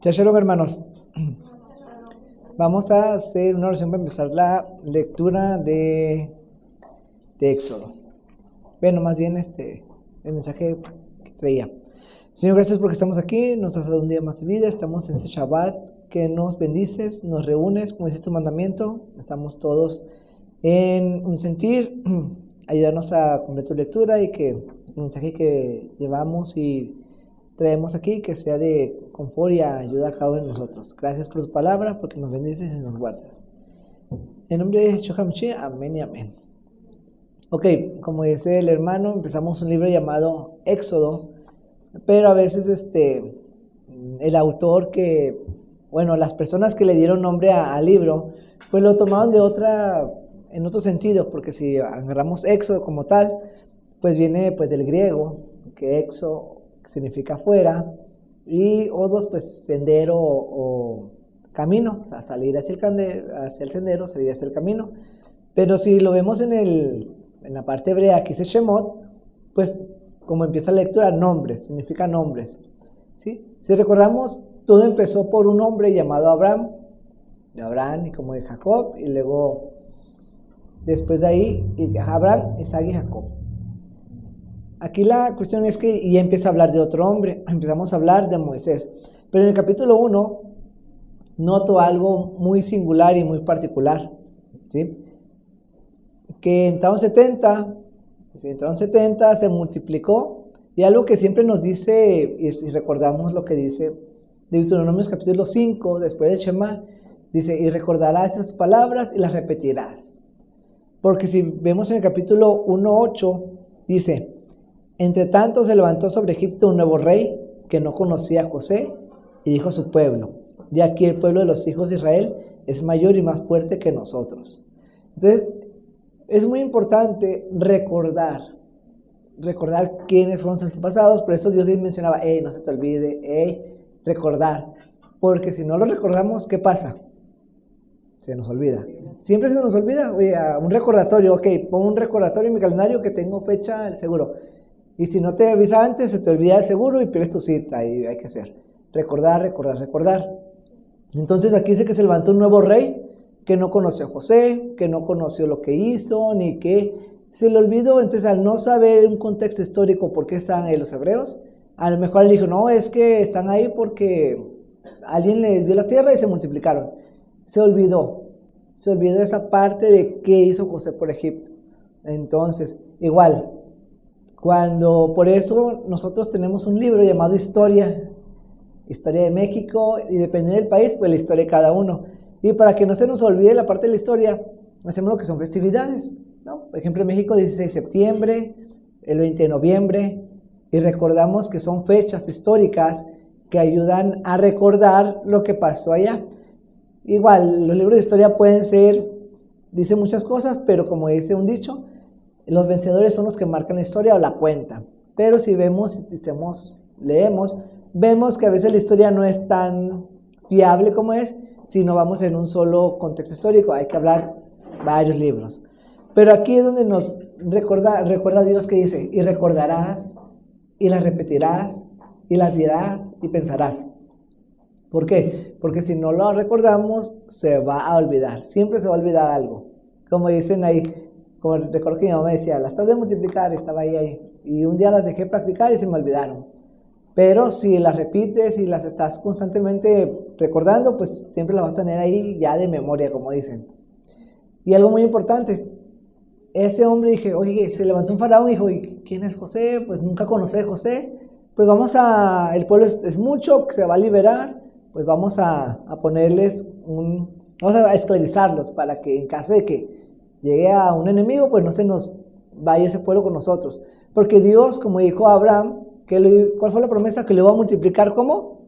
Shalom, hermanos. Vamos a hacer una oración para empezar la lectura de Éxodo. Bueno, más bien el mensaje que traía. Señor, gracias porque estamos aquí, nos has dado un día más de vida, estamos en este Shabbat que nos bendices, nos reúnes, como dice tu mandamiento, estamos todos en un sentir, ayudarnos a cumplir tu lectura y que el mensaje que llevamos y traemos aquí que sea de confort y ayuda a cada uno de nosotros. Gracias por tu palabra, porque nos bendices y nos guardas. En nombre de Yeshua HaMashiach, amén y amén. Ok, como dice el hermano, empezamos un libro llamado Éxodo, pero a veces el autor las personas que le dieron nombre al libro, pues lo tomaron en otro sentido, porque si agarramos Éxodo como tal, pues viene pues del griego, que exo significa fuera, y odos, pues sendero o camino, o sea, salir hacia el sendero, salir hacia el camino. Pero si lo vemos en la parte hebrea que dice Shemot, pues como empieza la lectura, nombres, significa nombres, ¿sí? Si recordamos, todo empezó por un hombre llamado Abraham y como de Jacob, y luego después de ahí Abraham, Isaac y Jacob. Aquí la cuestión es que ya empieza a hablar de otro hombre, empezamos a hablar de Moisés. Pero en el capítulo 1 noto algo muy singular y muy particular, ¿sí? Que entraron 70, se multiplicó, y algo que siempre nos dice, y recordamos lo que dice Deuteronomio capítulo 5, después del Shema, dice, y recordarás esas palabras y las repetirás. Porque si vemos en el capítulo 1:8, dice, entre tanto se levantó sobre Egipto un nuevo rey que no conocía a José y dijo a su pueblo, y aquí el pueblo de los hijos de Israel es mayor y más fuerte que nosotros. Entonces, es muy importante recordar quiénes fueron sus antepasados. Por eso Dios les mencionaba, no se te olvide, recordar. Porque si no lo recordamos, ¿qué pasa? Se nos olvida. Siempre se nos olvida. Oye, un recordatorio, ok, pon un recordatorio en mi calendario que tengo fecha el seguro. Y si no te avisa antes, se te olvida el seguro y pierdes tu cita. Y hay que hacer. Recordar. Entonces aquí dice que se levantó un nuevo rey que no conoció a José, que no conoció lo que hizo, ni que se le olvidó. Entonces, al no saber un contexto histórico por qué están ahí los hebreos, a lo mejor él dijo, no, es que están ahí porque alguien les dio la tierra y se multiplicaron. Se olvidó esa parte de qué hizo José por Egipto. Entonces, igual, por eso nosotros tenemos un libro llamado Historia de México, y depende del país, pues la historia de cada uno. Y para que no se nos olvide la parte de la historia, hacemos lo que son festividades, ¿no? Por ejemplo, en México, 16 de septiembre, el 20 de noviembre, y recordamos que son fechas históricas que ayudan a recordar lo que pasó allá. Igual, los libros de historia dicen muchas cosas, pero como dice un dicho, los vencedores son los que marcan la historia o la cuentan. Pero si leemos, vemos que a veces la historia no es tan fiable como es, si no vamos en un solo contexto histórico, hay que hablar varios libros. Pero aquí es donde nos recuerda Dios que dice, y recordarás, y las repetirás, y las dirás, y pensarás. ¿Por qué? Porque si no lo recordamos, se va a olvidar, siempre se va a olvidar algo. Como dicen ahí, como recuerdo que mi mamá decía, las tablas de multiplicar, estaba ahí, y un día las dejé practicar y se me olvidaron. Pero si las repites y las estás constantemente recordando, pues siempre las vas a tener ahí ya de memoria, como dicen. Y algo muy importante, ese hombre dije, oye, se levantó un faraón y dijo, ¿y quién es José? Pues nunca conocí a José. Pues el pueblo es mucho, se va a liberar, pues vamos a ponerles vamos a esclavizarlos para que en caso de que llegue a un enemigo, pues no se nos vaya ese pueblo con nosotros. Porque Dios, como dijo a Abraham, ¿cuál fue la promesa? Que le iba a multiplicar, ¿cómo?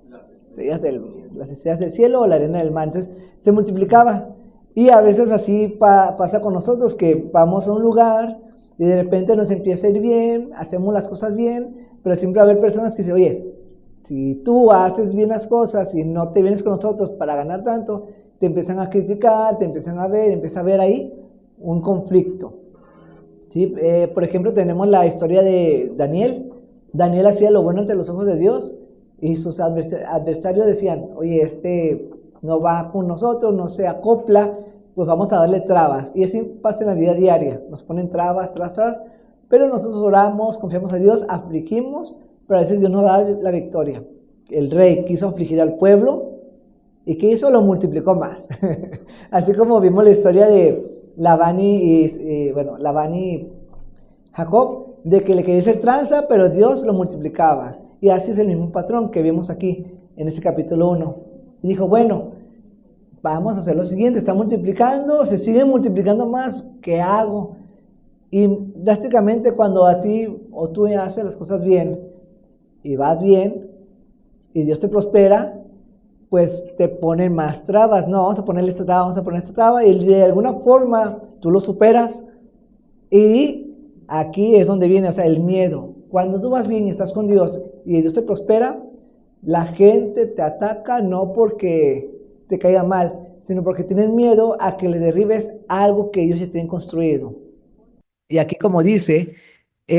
Las estrellas del cielo o la arena del mar. Entonces se multiplicaba. Y a veces así pasa con nosotros, que vamos a un lugar y de repente nos empieza a ir bien, hacemos las cosas bien, pero siempre va a haber personas que dicen, oye, si tú haces bien las cosas y no te vienes con nosotros para ganar tanto, te empiezan a criticar, te empiezan a ver, empieza a haber ahí un conflicto. ¿Sí? Por ejemplo, tenemos la historia de Daniel. Daniel hacía lo bueno ante los ojos de Dios y sus adversarios decían, oye, este no va con nosotros, no se acopla, pues vamos a darle trabas. Y así pasa en la vida diaria, nos ponen trabas, pero nosotros oramos, confiamos a Dios, afligimos, pero a veces Dios nos da la victoria. El rey quiso afligir al pueblo, ¿y qué hizo? Lo multiplicó más. Así como vimos la historia de Labán Labán y Jacob, de que le quería hacer tranza, pero Dios lo multiplicaba. Y así es el mismo patrón que vimos aquí en este capítulo 1. Y dijo, bueno, vamos a hacer lo siguiente, está multiplicando, se sigue multiplicando más, ¿qué hago? Y drásticamente cuando a ti o tú haces las cosas bien y vas bien y Dios te prospera, pues te ponen más trabas. No, vamos a ponerle esta traba, vamos a poner esta traba, y de alguna forma tú lo superas. Y aquí es donde viene, o sea, el miedo. Cuando tú vas bien y estás con Dios y Dios te prospera, la gente te ataca no porque te caiga mal, sino porque tienen miedo a que le derribes algo que ellos ya tienen construido. Y aquí como dice,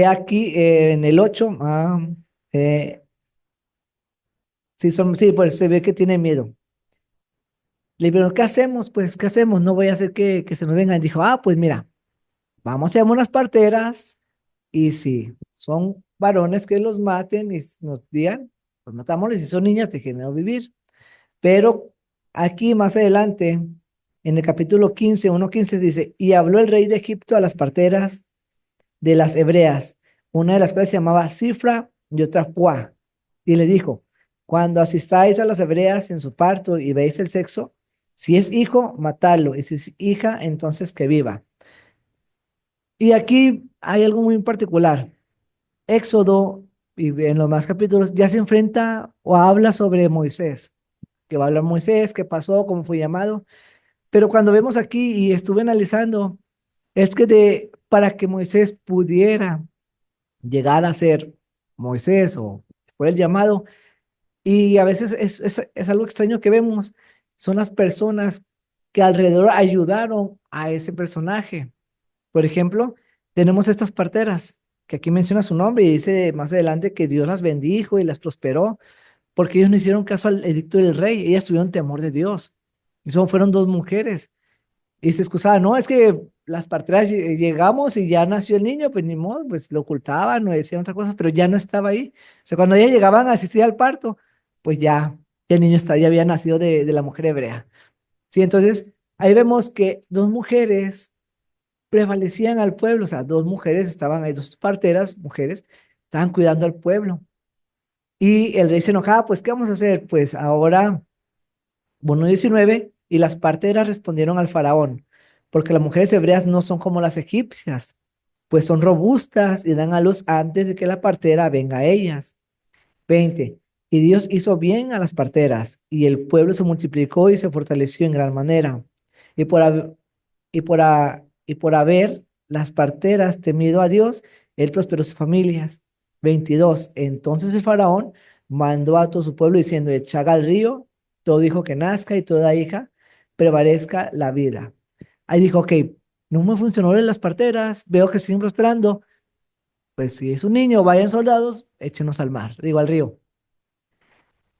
aquí en el 8, sí, pues se ve que tiene miedo. Le digo, ¿qué hacemos? Pues, ¿qué hacemos? No voy a hacer que se nos vengan. Dijo, pues mira, vamos a llamar unas parteras y si son varones que los maten y nos digan, pues matámosles. Si son niñas, déjenlos vivir. Pero aquí más adelante, en el capítulo 15, 1:15 dice, y habló el rey de Egipto a las parteras de las hebreas, una de las cuales se llamaba Cifra y otra Fuá, y le dijo, cuando asistáis a las hebreas en su parto y veis el sexo, si es hijo, matadlo, y si es hija, entonces que viva. Y aquí hay algo muy particular. Éxodo, y en los más capítulos, ya se enfrenta o habla sobre Moisés, que va a hablar Moisés, qué pasó, cómo fue llamado. Pero cuando vemos aquí y estuve analizando, es que para que Moisés pudiera llegar a ser Moisés o fue el llamado, y a veces es algo extraño que vemos, son las personas que alrededor ayudaron a ese personaje. Por ejemplo, tenemos estas parteras, que aquí menciona su nombre y dice más adelante que Dios las bendijo y las prosperó, porque ellos no hicieron caso al edicto del rey, ellas tuvieron temor de Dios. Y fueron dos mujeres. Y se excusaba, no, es que las parteras llegamos y ya nació el niño, pues ni modo, pues lo ocultaban o decían otras cosas, pero ya no estaba ahí. O sea, cuando ellas llegaban a asistir al parto, pues ya el niño ya había nacido de la mujer hebrea. Sí, entonces ahí vemos que dos mujeres prevalecían al pueblo, o sea, dos mujeres estaban ahí, dos parteras, mujeres, estaban cuidando al pueblo. Y el rey se enojaba, pues, ¿qué vamos a hacer? Pues ahora, bueno, 19, y las parteras respondieron al faraón, porque las mujeres hebreas no son como las egipcias, pues son robustas y dan a luz antes de que la partera venga a ellas. 20. Y Dios hizo bien a las parteras, y el pueblo se multiplicó y se fortaleció en gran manera. Y por haber las parteras temido a Dios, él prosperó sus familias. 22. Entonces el faraón mandó a todo su pueblo diciendo, echad al río todo hijo que nazca y toda hija prevalezca la vida. Ahí dijo, ok, no me funcionó las parteras, veo que siguen prosperando, pues si es un niño, vayan soldados, échenos al mar, digo al río.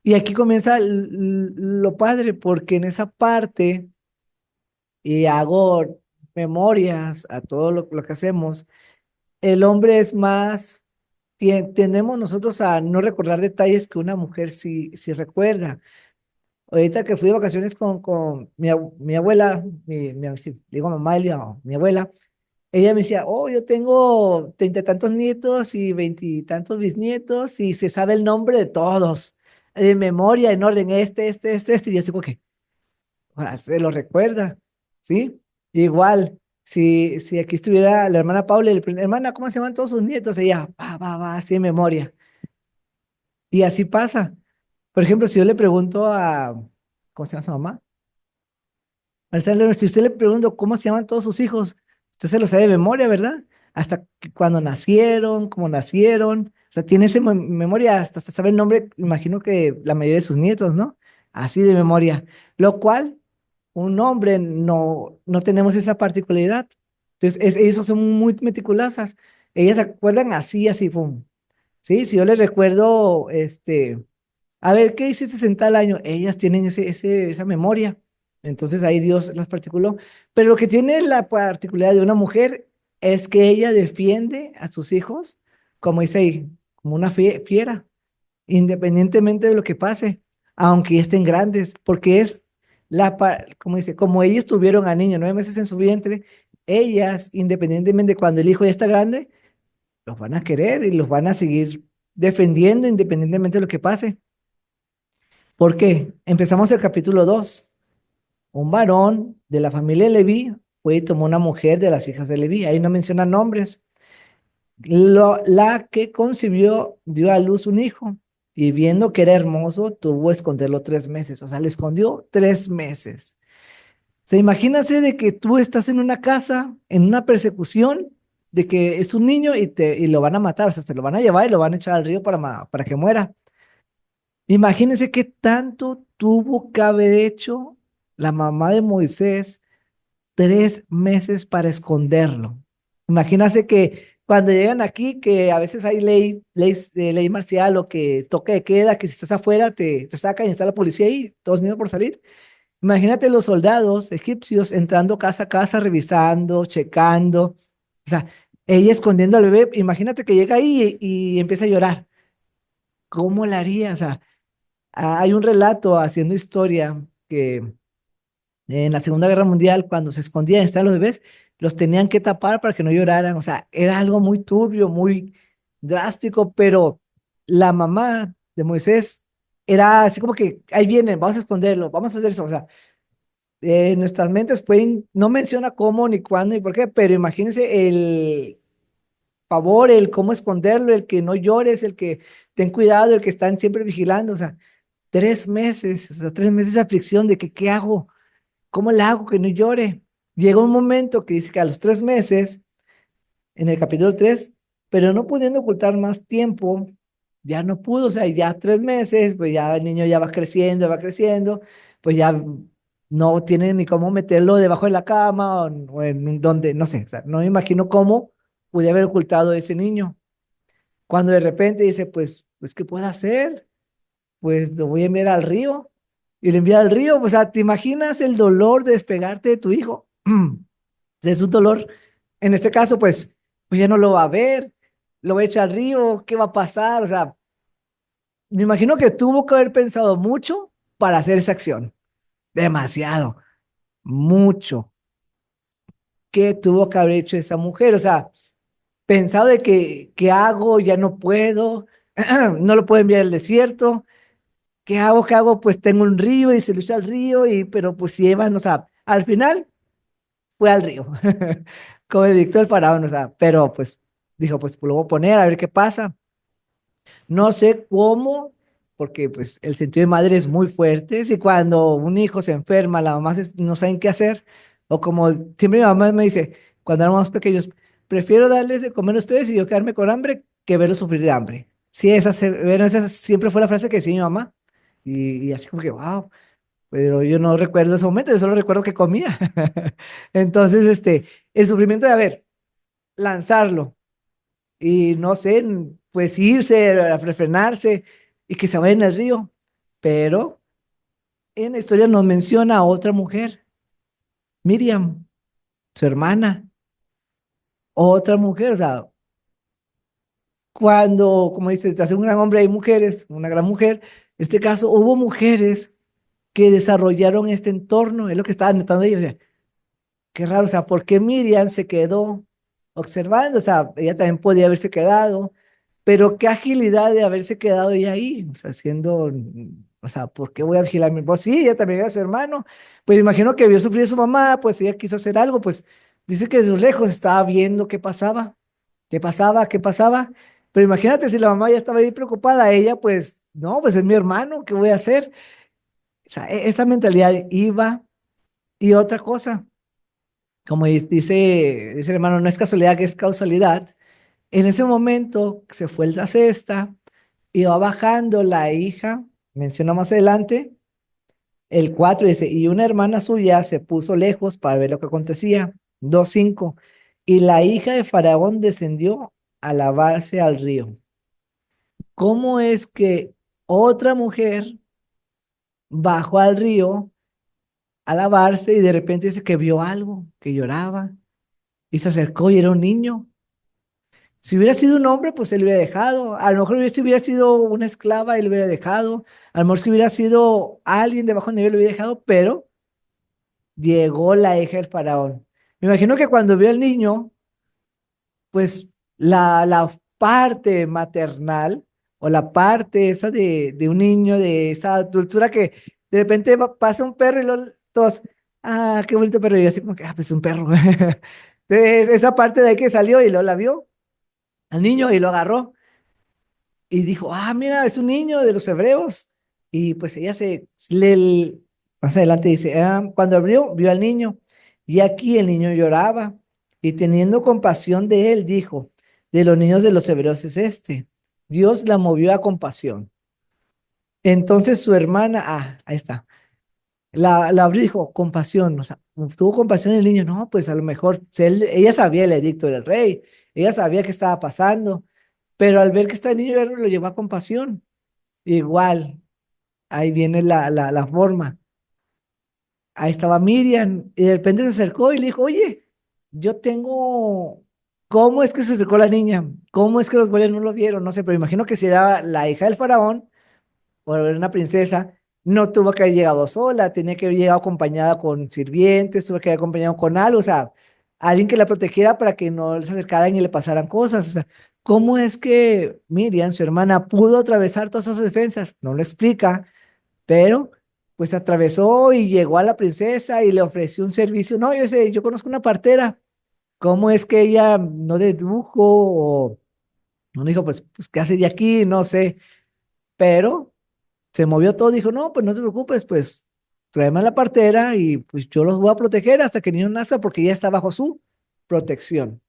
Y aquí comienza lo padre, porque en esa parte, y hago memorias a todo lo que hacemos, el hombre es más, tendemos nosotros a no recordar detalles que una mujer sí recuerda. Ahorita que fui de vacaciones con mi abuela, sí, digo mamá, mi abuela, ella me decía, oh, yo tengo 30 y tantos nietos y 20 y tantos bisnietos y se sabe el nombre de todos, de memoria, en orden, y yo así como que, se lo recuerda, ¿sí? Igual, si aquí estuviera la hermana Paula, hermana, ¿cómo se llaman todos sus nietos? Ella, va, así en memoria. Y así pasa. Por ejemplo, si yo le pregunto ¿cómo se llama su mamá? Marcelo, si usted le pregunto cómo se llaman todos sus hijos, usted se lo sabe de memoria, ¿verdad? Hasta cuando nacieron, cómo nacieron. O sea, tiene esa memoria, hasta sabe el nombre, imagino que la mayoría de sus nietos, ¿no? Así de memoria. Lo cual, un hombre no tenemos esa particularidad. Entonces, ellos son muy meticulosas. Ellas se acuerdan así, pum. Sí, si yo les recuerdo, A ver, ¿qué hiciste en tal año? Ellas tienen esa memoria. Entonces ahí Dios las particuló. Pero lo que tiene la particularidad de una mujer es que ella defiende a sus hijos, como dice ahí, como una fiera, independientemente de lo que pase, aunque ya estén grandes, porque es como dice, como ellos tuvieron al niño 9 meses en su vientre, ellas, independientemente de cuando el hijo ya está grande, los van a querer y los van a seguir defendiendo independientemente de lo que pase. ¿Por qué? Empezamos el capítulo 2. Un varón de la familia de Leví fue y tomó una mujer de las hijas de Leví. Ahí no menciona nombres. La que concibió dio a luz un hijo y viendo que era hermoso, tuvo que esconderlo 3 meses. O sea, le escondió 3 meses. Se imagínase de que tú estás en una casa, en una persecución, de que es un niño y lo van a matar, o sea, se lo van a llevar y lo van a echar al río para que muera. Imagínense qué tanto tuvo que haber hecho la mamá de Moisés 3 meses para esconderlo. Imagínense que cuando llegan aquí, que a veces hay ley marcial o que toque de queda, que si estás afuera te sacan y está la policía ahí, todos miedo por salir. Imagínate los soldados egipcios entrando casa a casa, revisando, checando, o sea, ella escondiendo al bebé. Imagínate que llega ahí y empieza a llorar. ¿Cómo la haría? O sea, hay un relato haciendo historia que en la Segunda Guerra Mundial, cuando se escondían, estaban los bebés, los tenían que tapar para que no lloraran. O sea, era algo muy turbio, muy drástico, pero la mamá de Moisés era así como que, ahí vienen, vamos a esconderlo, vamos a hacer eso. O sea, nuestras mentes pueden, no menciona cómo, ni cuándo, ni por qué, pero imagínense el favor, el cómo esconderlo, el que no llores, el que ten cuidado, el que están siempre vigilando. O sea, 3 meses, o sea, 3 meses de aflicción de que, ¿qué hago? ¿Cómo le hago que no llore? Llega un momento que dice que a los 3 meses, en el capítulo 3, pero no pudiendo ocultar más tiempo, ya no pudo, o sea, ya 3 meses, pues ya el niño ya va creciendo, pues ya no tiene ni cómo meterlo debajo de la cama o en donde, no sé, o sea, no me imagino cómo pude haber ocultado a ese niño. Cuando de repente dice, pues, ¿qué puedo hacer? Pues lo voy a enviar al río. Y lo envía al río, o sea, ¿te imaginas el dolor de despegarte de tu hijo? Es un dolor, en este caso, pues ya no lo va a ver, lo va a echar al río, ¿qué va a pasar? O sea, me imagino que tuvo que haber pensado mucho para hacer esa acción. Demasiado, mucho. ¿Qué tuvo que haber hecho esa mujer? O sea, pensado de que, ¿qué hago? Ya no puedo, no lo puedo enviar al desierto. ¿Qué hago? ¿Qué hago? Pues tengo un río y se lo echa al río, pero pues si Eva, o sea, al final fue al río, como le dictó el faraón, o sea, pero pues dijo, pues lo voy a poner a ver qué pasa. No sé cómo, porque pues el sentido de madre es muy fuerte. Si cuando un hijo se enferma, la mamá no saben qué hacer, o como siempre mi mamá me dice, cuando éramos pequeños, prefiero darles de comer a ustedes y yo quedarme con hambre que verlos sufrir de hambre. Sí, bueno, esa siempre fue la frase que decía mi mamá. Y así como que, wow, pero yo no recuerdo ese momento, yo solo recuerdo que comía. Entonces, el sufrimiento de, a ver, lanzarlo y no sé, pues irse, a refrenarse y que se vaya en el río. Pero en la historia nos menciona a otra mujer, Miriam, su hermana, otra mujer, o sea, cuando, como dice, hace un gran hombre hay mujeres, una gran mujer, en este caso hubo mujeres que desarrollaron este entorno, es lo que estaba notando ellos. Qué raro, o sea, ¿por qué Miriam se quedó observando? O sea, ella también podía haberse quedado, pero qué agilidad de haberse quedado ella ahí, o sea, haciendo, o sea, ¿por qué voy a vigilar a mi voz? Sí, ella también era su hermano, pues imagino que vio sufrir a su mamá, pues ella quiso hacer algo, pues dice que desde lejos estaba viendo qué pasaba, qué pasaba, qué pasaba, pero imagínate si la mamá ya estaba ahí preocupada, ella pues, no, pues es mi hermano, ¿qué voy a hacer? O sea, esa mentalidad iba y otra cosa. Como dice el hermano, no es casualidad que es causalidad. En ese momento se fue la cesta, iba bajando la hija, menciona más adelante, el 4 dice, y una hermana suya se puso lejos para ver lo que acontecía. 2:5, y la hija de Faraón descendió a lavarse al río. ¿Cómo es que Otra mujer bajó al río a lavarse y de repente dice que vio algo, que lloraba y se acercó y era un niño. Si hubiera sido un hombre, pues él lo hubiera dejado. A lo mejor si hubiera sido una esclava, él lo hubiera dejado. A lo mejor si hubiera sido alguien de bajo nivel, lo hubiera dejado, pero llegó la hija del faraón. Me imagino que cuando vio al niño, pues la parte maternal o la parte esa de un niño, de esa dulzura que de repente pasa un perro y todos, ah, qué bonito perro, y así como que, ah, pues un perro. Esa parte de ahí que salió y luego la vio al niño y lo agarró y dijo, ah, mira, es un niño de los hebreos. Y pues ella más adelante dice, ah, cuando abrió, vio al niño y aquí el niño lloraba y teniendo compasión de él, dijo, de los niños de los hebreos es este. Dios la movió a compasión. Entonces su hermana, ah, ahí está, la abrió y dijo, compasión, o sea, tuvo compasión del niño, no, pues a lo mejor, ella sabía el edicto del rey, ella sabía qué estaba pasando, pero al ver que está el niño, ya no lo llevó a compasión. Igual, ahí viene la forma. Ahí estaba Miriam y de repente se acercó y le dijo, oye, yo tengo, ¿cómo es que se acercó la niña? ¿Cómo es que los guardias no lo vieron? No sé, pero imagino que si era la hija del faraón o era una princesa, no tuvo que haber llegado sola, tenía que haber llegado acompañada con sirvientes, tuvo que haber acompañado con algo, o sea, alguien que la protegiera para que no se acercaran y le pasaran cosas. O sea, ¿cómo es que Miriam, su hermana, pudo atravesar todas esas defensas? No lo explica, pero pues atravesó y llegó a la princesa y le ofreció un servicio. No, yo sé, yo conozco una partera. ¿Cómo es que ella no dedujo o no dijo, pues qué hace de aquí? No sé, pero se movió todo, dijo, no, pues no te preocupes, pues tráeme a la partera y pues yo los voy a proteger hasta que el niño nazca porque ya está bajo su protección.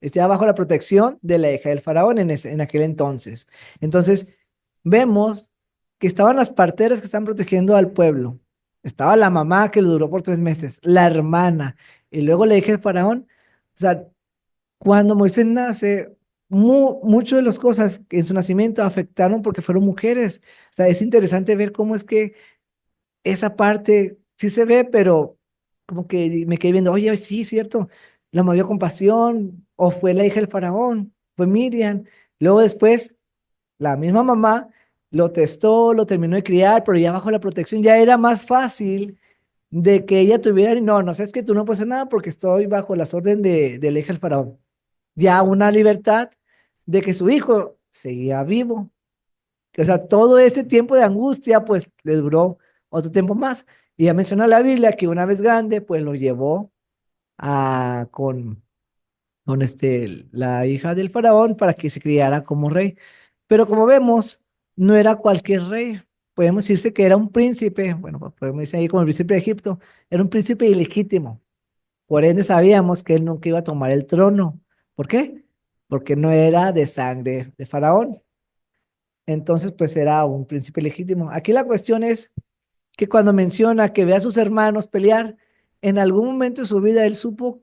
Está bajo la protección de la hija del faraón en aquel entonces. Entonces, vemos que estaban las parteras que están protegiendo al pueblo. Estaba la mamá que lo duró por 3 meses, la hermana, y luego la hija del faraón. O sea, cuando Moisés nace, muchas de las cosas en su nacimiento afectaron porque fueron mujeres. O sea, es interesante ver cómo es que esa parte sí se ve, pero como que me quedé viendo, oye, sí, cierto, la movió compasión, o fue la hija del faraón, fue Miriam. Luego después, la misma mamá lo testó, lo terminó de criar, pero ya bajo la protección ya era más fácil de que ella tuviera, no, no sabes que tú no puedes hacer nada porque estoy bajo las órdenes de la hija del faraón. Ya una libertad de que su hijo seguía vivo. O sea, todo ese tiempo de angustia, pues le duró otro tiempo más. Y ya menciona la Biblia que una vez grande, pues lo llevó con la hija del faraón para que se criara como rey. Pero como vemos, no era cualquier rey. Podemos decirse que era un príncipe, bueno, pues podemos decir ahí como el príncipe de Egipto, era un príncipe ilegítimo. Por ende sabíamos que él nunca iba a tomar el trono. ¿Por qué? Porque no era de sangre de faraón. Entonces, pues era un príncipe legítimo. Aquí la cuestión es que cuando menciona que ve a sus hermanos pelear, en algún momento de su vida él supo,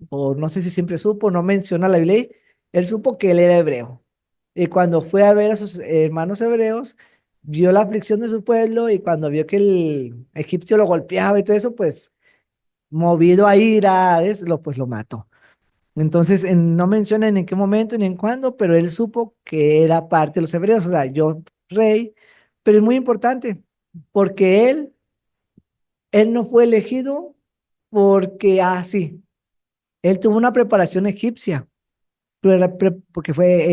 o no sé si siempre supo, no menciona la Biblia, él supo que él era hebreo. Y cuando fue a ver a sus hermanos hebreos, vio la aflicción de su pueblo y cuando vio que el egipcio lo golpeaba y todo eso, pues movido a ira, pues lo mató. Entonces, no mencionan en qué momento ni en cuándo, pero él supo que era parte de los hebreos, o sea, yo rey, pero es muy importante porque él no fue elegido porque, sí, él tuvo una preparación egipcia, porque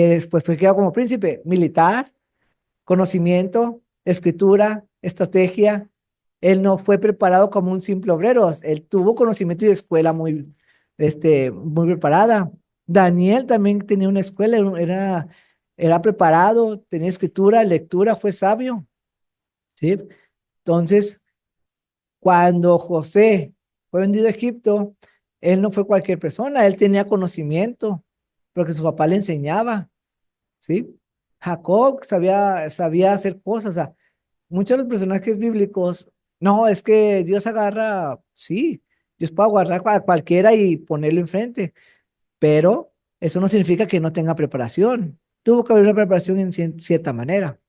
después fue creado como príncipe militar, conocimiento, escritura, estrategia. Él no fue preparado como un simple obrero, él tuvo conocimiento y escuela muy preparada. Daniel también tenía una escuela, era preparado, tenía escritura, lectura, fue sabio, ¿sí? Entonces, cuando José fue vendido a Egipto, él no fue cualquier persona, él tenía conocimiento, porque su papá le enseñaba, ¿sí? Jacob sabía hacer cosas, o sea, muchos de los personajes bíblicos, no, es que Dios agarra, sí, Dios puede agarrar a cualquiera y ponerlo enfrente, pero eso no significa que no tenga preparación. Tuvo que haber una preparación en cierta manera,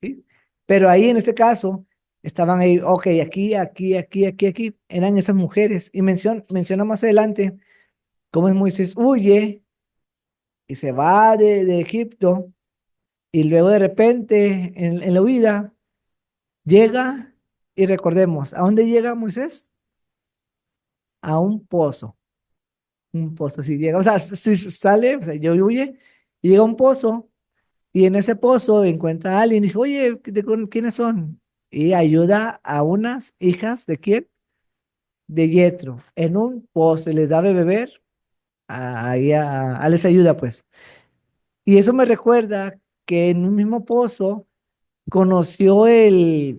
¿sí? Pero ahí en este caso estaban ahí, ok, aquí, aquí, aquí, aquí, aquí, eran esas mujeres. Y menciona más adelante cómo es Moisés huye y se va de Egipto y luego de repente en la huida llega y recordemos, ¿a dónde llega Moisés? A un pozo, si llega, o sea, si sale, o sea, yo huye y llega a un pozo y en ese pozo encuentra a alguien y dice, oye, ¿quiénes son? Y ayuda a unas hijas de quién? De Yetro, en un pozo y les da de beber, ahí les ayuda pues. Y eso me recuerda que en un mismo pozo conoció ¿cómo se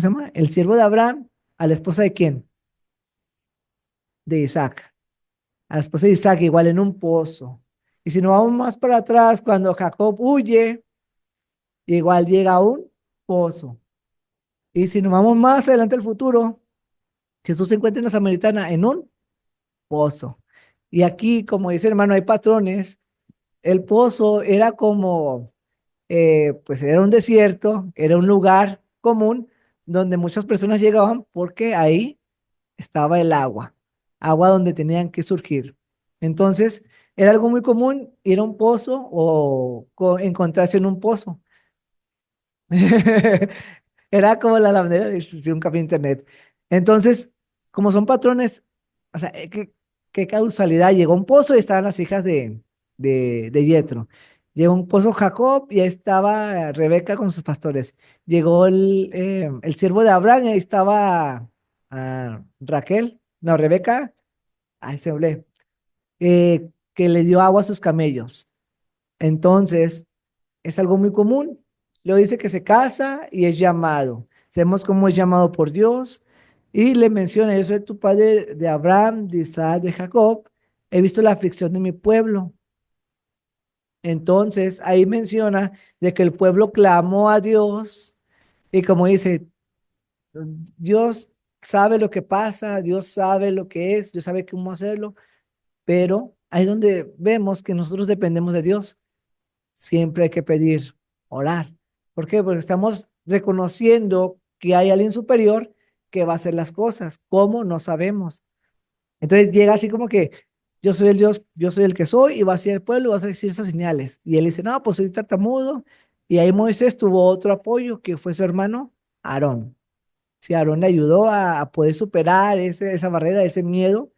llama? El siervo de Abraham a la esposa de quién? De Isaac. A la esposa de Isaac igual en un pozo. Y si nos vamos más para atrás, cuando Jacob huye, igual llega a un pozo. Y si nos vamos más adelante al futuro, Jesús se encuentra en la Samaritana en un pozo. Y aquí, como dice el hermano, hay patrones. El pozo era como, pues era un desierto, era un lugar común donde muchas personas llegaban porque ahí estaba el agua, agua donde tenían que surgir. Entonces, era algo muy común ir a un pozo o encontrarse en un pozo. Era como la manera de un café internet. Entonces, como son patrones, o sea, qué causalidad. Llegó un pozo y estaban las hijas de Yetro. Llegó un pozo Jacob y ahí estaba Rebeca con sus pastores. Llegó el siervo de Abraham y ahí estaba Raquel, no, Rebeca, ay, se hablé, que le dio agua a sus camellos. Entonces, es algo muy común. Luego dice que se casa y es llamado. Sabemos cómo es llamado por Dios y le menciona, yo soy tu padre de Abraham, de Isaac, de Jacob. He visto la aflicción de mi pueblo. Entonces, ahí menciona de que el pueblo clamó a Dios y como dice, Dios sabe lo que pasa, Dios sabe lo que es, Dios sabe cómo hacerlo, pero ahí es donde vemos que nosotros dependemos de Dios. Siempre hay que pedir, orar. ¿Por qué? Porque estamos reconociendo que hay alguien superior que va a hacer las cosas. ¿Cómo? No sabemos. Entonces llega así como que yo soy el Dios, yo soy el que soy y va a ser el pueblo y va a decir esas señales. Y él dice, no, pues soy tartamudo. Y ahí Moisés tuvo otro apoyo que fue su hermano Aarón. Sí, Aarón le ayudó a poder superar esa barrera, ese miedo.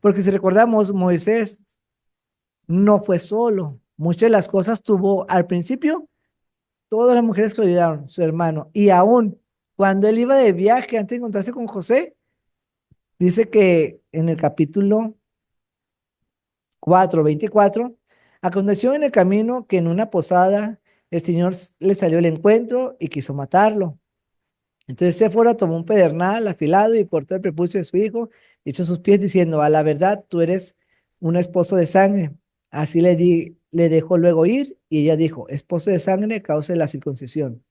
Porque si recordamos, Moisés no fue solo. Muchas de las cosas tuvo al principio todas las mujeres que lo ayudaron, su hermano. Y aún cuando él iba de viaje antes de encontrarse con José, dice que en el capítulo 4:24, aconteció en el camino que en una posada el Señor le salió al encuentro y quiso matarlo. Entonces Séfora tomó un pedernal afilado y cortó el prepucio de su hijo y echó sus pies diciendo, a la verdad, tú eres un esposo de sangre. Así le dejó luego ir y ella dijo, esposo de sangre, causa de la circuncisión.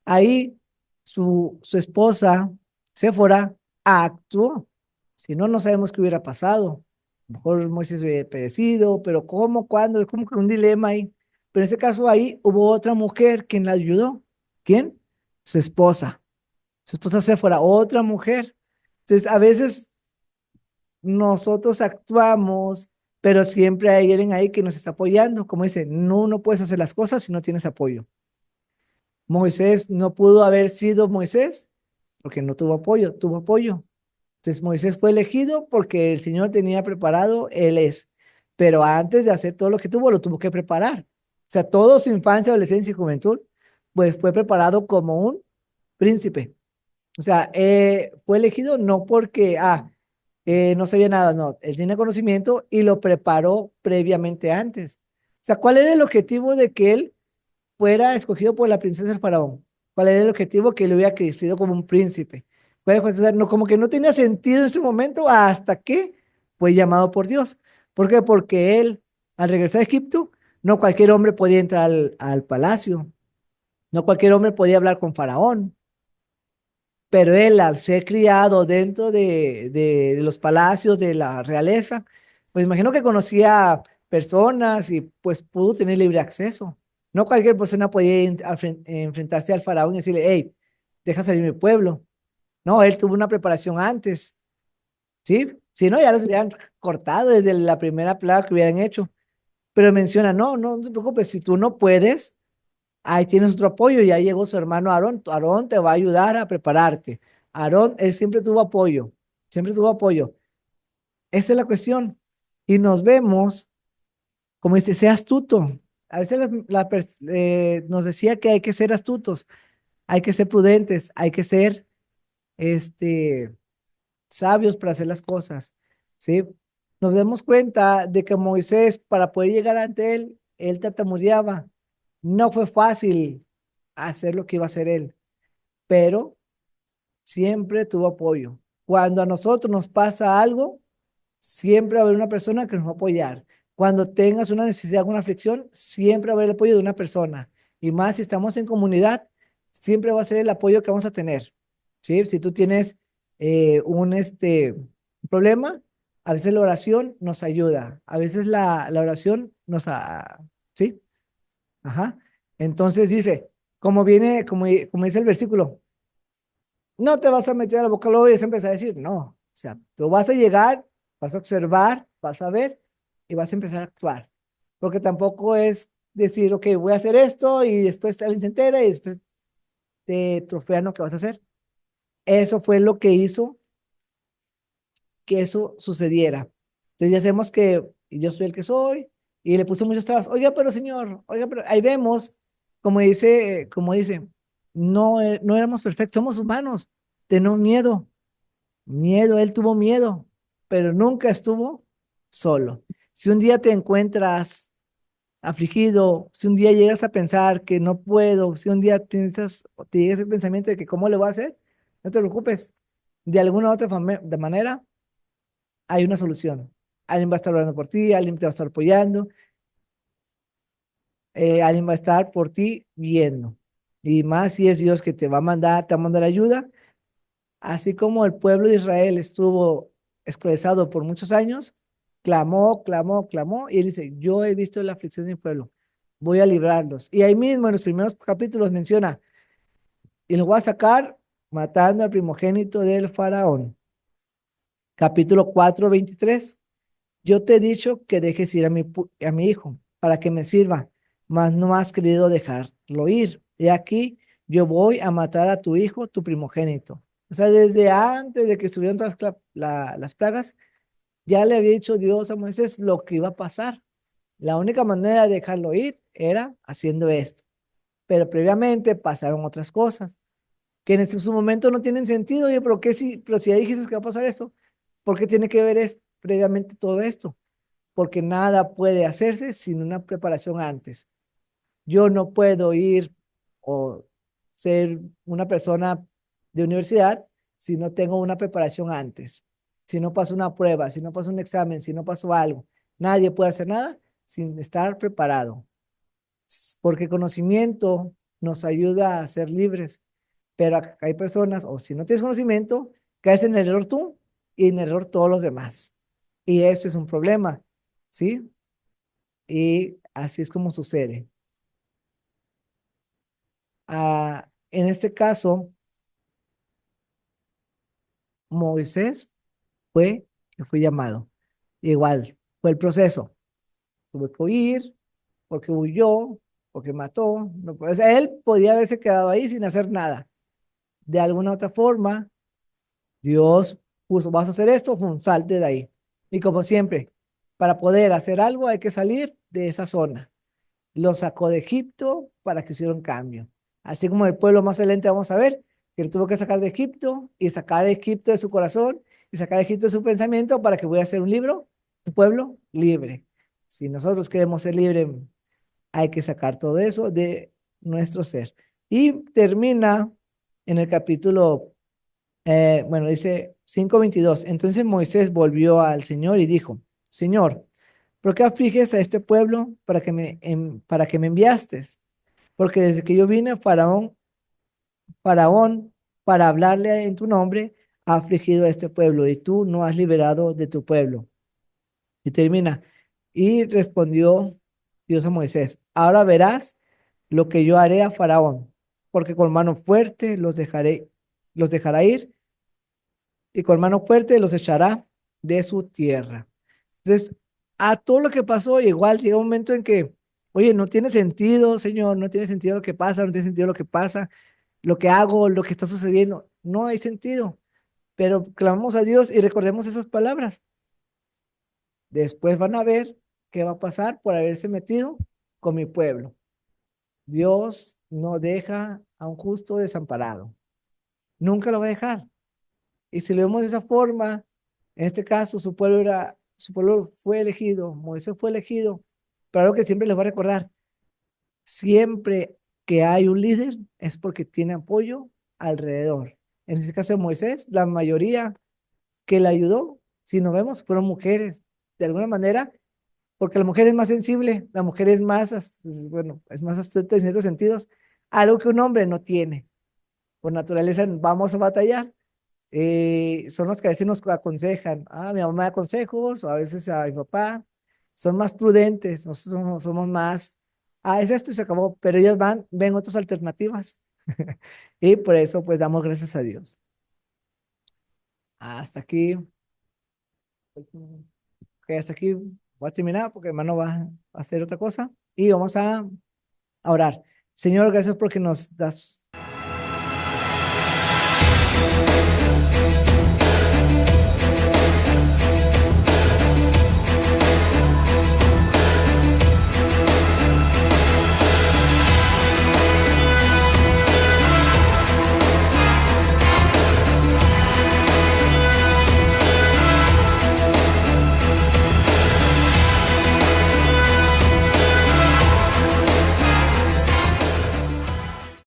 Ahí su esposa, Séfora, actuó. Si no, no sabemos qué hubiera pasado. A lo mejor Moisés hubiera perecido, pero ¿cómo? ¿Cuándo? Es como que un dilema ahí. Pero en ese caso ahí hubo otra mujer quien la ayudó. ¿Quién? Su esposa. Su esposa Séfora, otra mujer. Entonces, a veces nosotros actuamos, pero siempre hay alguien ahí que nos está apoyando. Como dice, no, no puedes hacer las cosas si no tienes apoyo. Moisés no pudo haber sido Moisés porque no tuvo apoyo, tuvo apoyo. Entonces Moisés fue elegido porque el Señor tenía preparado, él es. Pero antes de hacer todo lo que tuvo, lo tuvo que preparar. O sea, toda su infancia, adolescencia y juventud, pues fue preparado como un príncipe. O sea, fue elegido no porque, no sabía nada, no, él tenía conocimiento y lo preparó previamente antes. O sea, ¿cuál era el objetivo de que él fuera escogido por la princesa del faraón? ¿Cuál era el objetivo? Que él hubiera crecido como un príncipe. ¿Cuál era el objetivo? No, como que no tenía sentido en ese momento hasta que fue llamado por Dios. ¿Por qué? Porque él, al regresar a Egipto, no cualquier hombre podía entrar al palacio, no cualquier hombre podía hablar con faraón, pero él, al ser criado dentro de los palacios de la realeza, pues imagino que conocía personas y pues pudo tener libre acceso. No cualquier persona podía enfrentarse al faraón y decirle, hey, deja salir mi pueblo. No, él tuvo una preparación antes, ¿sí? Si no, ya los hubieran cortado desde la primera plaga que hubieran hecho. Pero menciona, no, no, no te preocupes, si tú no puedes, ahí tienes otro apoyo, ya llegó su hermano Aarón, Aarón te va a ayudar a prepararte. Aarón, él siempre tuvo apoyo, siempre tuvo apoyo. Esa es la cuestión. Y nos vemos, como dice, sea astuto. A veces nos decía que hay que ser astutos, hay que ser prudentes, hay que ser, este, sabios para hacer las cosas, ¿sí? Nos damos cuenta de que Moisés, para poder llegar ante él tartamudeaba. No fue fácil hacer lo que iba a hacer él, pero siempre tuvo apoyo. Cuando a nosotros nos pasa algo, siempre va a haber una persona que nos va a apoyar. Cuando tengas una necesidad, una aflicción, siempre va a haber el apoyo de una persona. Y más si estamos en comunidad, siempre va a ser el apoyo que vamos a tener. ¿Sí? Si tú tienes un problema, a veces la oración nos ayuda. A veces la oración nos... ¿sí? Ajá. Entonces dice, como dice el versículo, no te vas a meter a la boca al lobo y vas a empezar a decir, no. O sea, tú vas a llegar, vas a observar, vas a ver y vas a empezar a actuar. Porque tampoco es decir, ok, voy a hacer esto y después alguien se entera y después te trofean lo que vas a hacer. Eso fue lo que hizo que eso sucediera. Entonces ya sabemos que yo soy el que soy y le puso muchas trabas. Oiga, pero señor, oiga, pero ahí vemos, como dice, no, no éramos perfectos, somos humanos, tenemos miedo. Miedo, él tuvo miedo, pero nunca estuvo solo. Si un día te encuentras afligido, si un día llegas a pensar que no puedo, si un día piensas, o te llega ese pensamiento de que cómo le voy a hacer, no te preocupes. De alguna u otra de manera hay una solución. Alguien va a estar orando por ti, alguien te va a estar apoyando, alguien va a estar por ti viendo. Y más si es Dios que te va a mandar ayuda. Así como el pueblo de Israel estuvo esclavizado por muchos años, clamó, clamó, clamó, y él dice, yo he visto la aflicción de mi pueblo, voy a librarlos. Y ahí mismo en los primeros capítulos menciona, y los voy a sacar matando al primogénito del faraón. Capítulo 4, 23. Yo te he dicho que dejes ir a mi hijo para que me sirva, mas no has querido dejarlo ir. Y aquí yo voy a matar a tu hijo, tu primogénito. O sea, desde antes de que estuvieron todas las plagas, ya le había dicho Dios a Moisés lo que iba a pasar. La única manera de dejarlo ir era haciendo esto. Pero previamente pasaron otras cosas que en su momento no tienen sentido. Oye, pero si ya dijiste que va a pasar esto, ¿por qué tiene que ver previamente todo esto? Porque nada puede hacerse sin una preparación antes. Yo no puedo ir o ser una persona de universidad si no tengo una preparación antes, si no paso una prueba, si no paso un examen, si no paso algo. Nadie puede hacer nada sin estar preparado, porque conocimiento nos ayuda a ser libres, pero hay personas, o si no tienes conocimiento, caes en el error tú y en el error todos los demás. Y eso es un problema, ¿sí? Y así es como sucede. En este caso, Moisés fue llamado. Igual, fue el proceso. Tuvo que huir, porque huyó, porque mató. No, o sea, él podía haberse quedado ahí sin hacer nada. De alguna otra forma, Dios puso, vas a hacer esto, salte de ahí. Y como siempre, para poder hacer algo hay que salir de esa zona. Lo sacó de Egipto para que hiciera un cambio. Así como el pueblo más excelente, vamos a ver, que él tuvo que sacar de Egipto y sacar Egipto de su corazón y sacar Egipto de su pensamiento para que pueda hacer un pueblo libre. Si nosotros queremos ser libres, hay que sacar todo eso de nuestro ser. Y termina en el capítulo, bueno, dice 5:22. Entonces Moisés volvió al Señor y dijo, Señor, ¿por qué afliges a este pueblo para que me enviaste? Porque desde que yo vine, Faraón, para hablarle en tu nombre, ha afligido a este pueblo y tú no has liberado de tu pueblo. Y termina. Y respondió Dios a Moisés, ahora verás lo que yo haré a Faraón, porque con mano fuerte los dejará ir, y con mano fuerte los echará de su tierra. Entonces, a todo lo que pasó, igual llega un momento en que, oye, no tiene sentido, Señor, no tiene sentido lo que pasa, no tiene sentido lo que pasa, lo que hago, lo que está sucediendo, no hay sentido. Pero clamamos a Dios y recordemos esas palabras. Después van a ver qué va a pasar por haberse metido con mi pueblo. Dios no deja a un justo desamparado. Nunca lo va a dejar. Y si lo vemos de esa forma, en este caso su pueblo fue elegido, Moisés fue elegido, pero algo que siempre les va a recordar, siempre que hay un líder es porque tiene apoyo alrededor. En este caso de Moisés, la mayoría que le ayudó, si nos vemos, fueron mujeres. De alguna manera, porque la mujer es más sensible, la mujer es más, bueno, es más astuta en ciertos sentidos, algo que un hombre no tiene. Por naturaleza vamos a batallar. Son los que a veces nos aconsejan. Mi mamá me da consejos, o a veces a mi papá. Son más prudentes, nosotros somos más, es esto y se acabó, pero ellos ven otras alternativas. Y por eso, pues, damos gracias a Dios. Hasta aquí. Ok, hasta aquí voy a terminar porque hermano va a hacer otra cosa y vamos a orar. Señor, gracias porque nos das